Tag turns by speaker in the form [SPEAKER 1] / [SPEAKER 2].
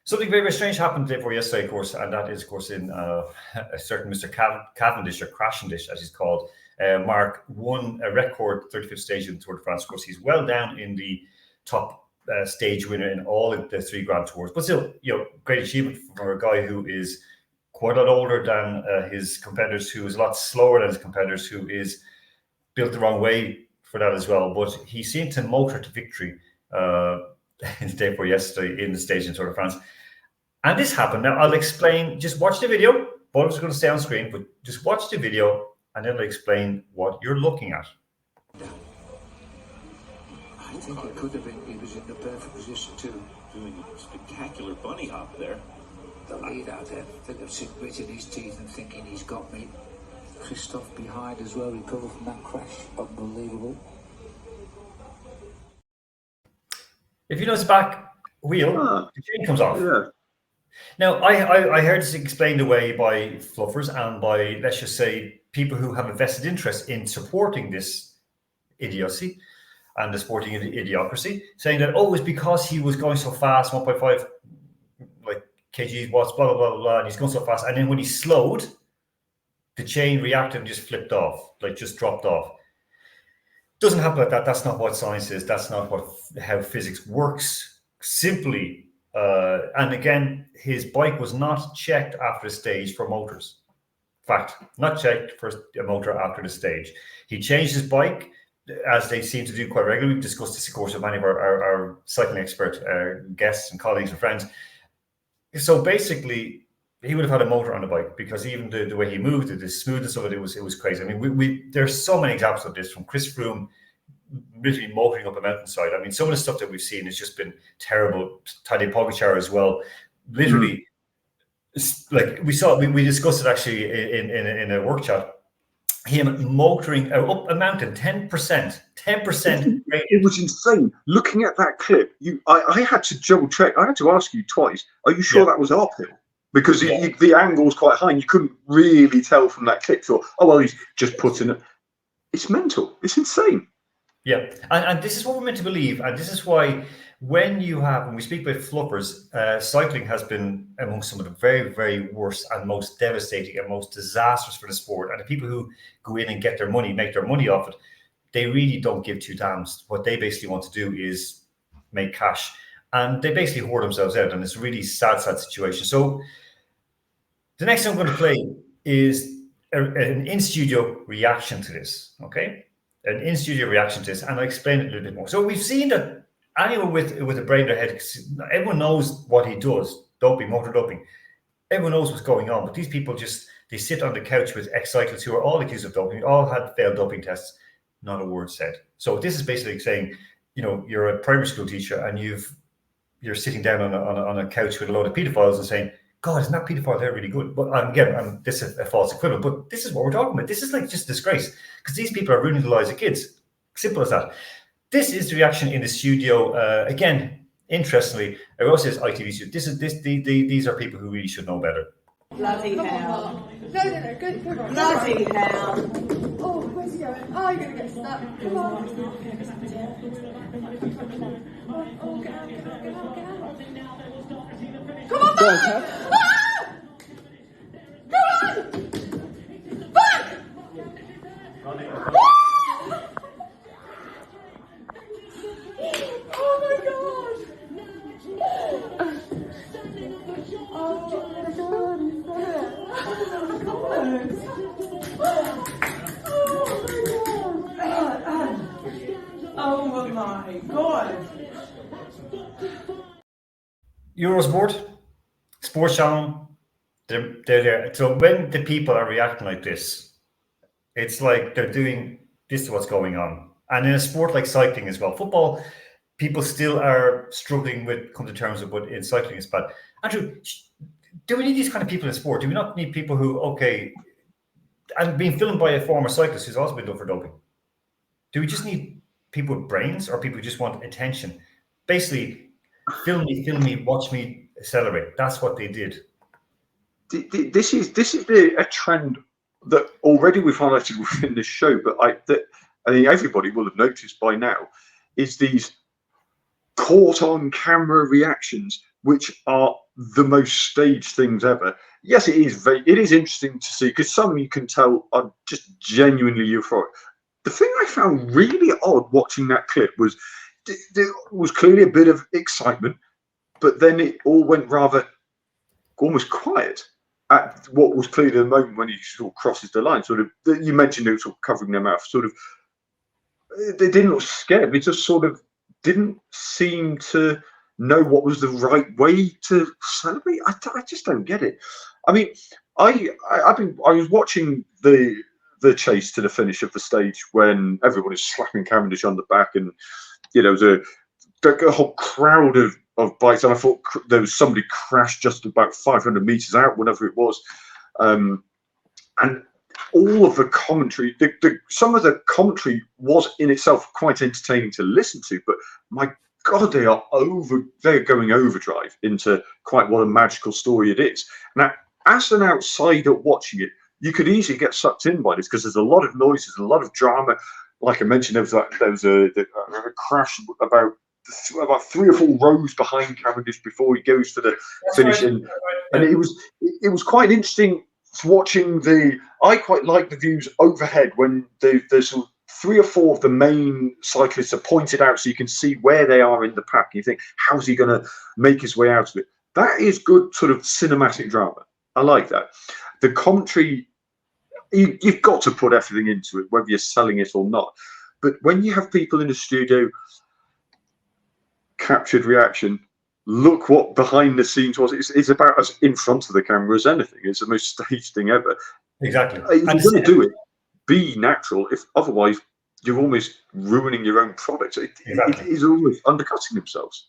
[SPEAKER 1] Something very, very strange happened day before yesterday, of course, and that is, of course, in a certain Mr. Cavendish, or Crashendish, as he's called. Mark won a record 35th stage in the Tour de France. Of course, he's well down in the top stage winner in all of the 3 Grand Tours, but still, great achievement for a guy who is quite a lot older than his competitors, who is a lot slower than his competitors, who is built the wrong way for that as well. But he seemed to motor to victory the day before yesterday in the stage in Tour de France. And this happened. Now, I'll explain. Just watch the video. Both of us are going to stay on screen, but just watch the video, and then I'll explain what you're looking at.
[SPEAKER 2] I think it could have been. He was in the perfect position too.
[SPEAKER 3] Doing a spectacular bunny hop there.
[SPEAKER 2] The lead out there, I think of gritting his teeth and thinking he's got me. Christophe behind as well, recovered from that crash. Unbelievable.
[SPEAKER 1] If you notice back wheel, the chain comes off.
[SPEAKER 4] Yeah.
[SPEAKER 1] Now, I heard this explained away by fluffers and by, let's just say, people who have a vested interest in supporting this idiocy and the sporting idiocracy, saying that, it's because he was going so fast, 1.5 kgs, watts, blah, blah, blah, blah, and he's going so fast. And then when he slowed, the chain reacted and just flipped off, just dropped off. Doesn't happen like that. That's not what science is. That's not how physics works. Simply, and again, his bike was not checked after the stage for motors. Fact, not checked for a motor after the stage. He changed his bike, as they seem to do quite regularly. We've discussed this, of course, with many of our cycling expert guests and colleagues and friends. So basically, he would have had a motor on the bike, because even the way he moved, the smoothness of it, it was crazy. I mean, there's so many examples of this, from Chris Froome literally motoring up a mountainside. I mean, some of the stuff that we've seen has just been terrible. Tadej Pogačar as well. Literally, like we discussed it actually in a workshop. Him motoring up a mountain 10%.
[SPEAKER 4] It was insane. Looking at that clip, I had to double check. I had to ask you twice. Are you sure that was uphill? Because the angle was quite high, and you couldn't really tell from that clip. Thought, he's just putting it. It's mental. It's insane.
[SPEAKER 1] Yeah, and this is what we're meant to believe, and this is why when we speak about fluffers, cycling has been among some of the very, very worst and most devastating and most disastrous for the sport. And the people who go in and make their money off it, they really don't give two damns. What they basically want to do is make cash, and they basically whore themselves out, and it's a really sad situation. So the next thing I'm going to play is an in-studio reaction to this, okay? An in-studio reaction to this, and I'll explain it a little bit more. So we've seen that anyone with a brain in their head, everyone knows what he does, motor doping. Everyone knows what's going on, but these people they sit on the couch with ex-cyclists who are all accused of doping, all had failed doping tests, not a word said. So this is basically saying, you're a primary school teacher and you're sitting down on a couch with a load of pedophiles and saying, God, isn't that paedophile there really good? But again, this is a false equivalent, but this is what we're talking about. This is like just disgrace, because these people are ruining the lives of kids. Simple as that. This is the reaction in the studio. Again, interestingly, it also says ITV studio. These are people who really should know better.
[SPEAKER 5] Bloody hell.
[SPEAKER 6] No, good.
[SPEAKER 5] Bloody hell.
[SPEAKER 6] Oh, where's he going? Oh, you're going to get stuck. Come on. Oh, get out. Come on, back! Ah! Come on! Back! Oh my god!
[SPEAKER 5] Oh my god!
[SPEAKER 1] Eurosport, Sports Channel, they're there. So when the people are reacting like this, it's like they're doing this to what's going on. And in a sport like cycling as well, football, people still are struggling with come to terms with, but in cycling it's bad. Andrew, do we need these kind of people in sport? Do we not need people who, and being filmed by a former cyclist who's also been done for doping? Do we just need people with brains, or people who just want attention? Basically, film me, watch me celebrate. That's what they did.
[SPEAKER 4] This is a trend that already we've highlighted within this show, but I think everybody will have noticed by now, is these caught on camera reactions which are the most staged things ever. Yes, it is interesting to see, because some you can tell are just genuinely euphoric. The thing I found really odd watching that clip was there was clearly a bit of excitement, but then it all went rather almost quiet at what was clearly the moment when he sort of crosses the line. Sort of, you mentioned it sort of covering their mouth. Sort of, they didn't look scared. They just sort of didn't seem to know what was the right way to celebrate. I just don't get it. I mean, I was watching the chase to the finish of the stage when everyone is slapping Cavendish on the back, and there was a whole crowd of bikes, and I thought there was somebody crashed just about 500 meters out, whatever it was, and all of the commentary, some of the commentary was in itself quite entertaining to listen to, but my God, they're going overdrive into quite what a magical story it is. Now, as an outsider watching it, you could easily get sucked in by this, because there's a lot of noise, there's a lot of drama. Like I mentioned, there was a crash about 3 or 4 rows behind Cavendish before he goes for the finish, and it was quite interesting watching I quite like the views overhead when there's 3 or 4 of the main cyclists are pointed out, so you can see where they are in the pack. You think, how's he going to make his way out of it? That is good sort of cinematic drama. I like that. The commentary, you've got to put everything into it, whether you're selling it or not. But when you have people in the studio, captured reaction, look what behind the scenes was. It's about as in front of the camera as anything. It's the most staged thing ever.
[SPEAKER 1] Exactly.
[SPEAKER 4] If you're going to do it, be natural. If otherwise, you're almost ruining your own product. It is always undercutting themselves.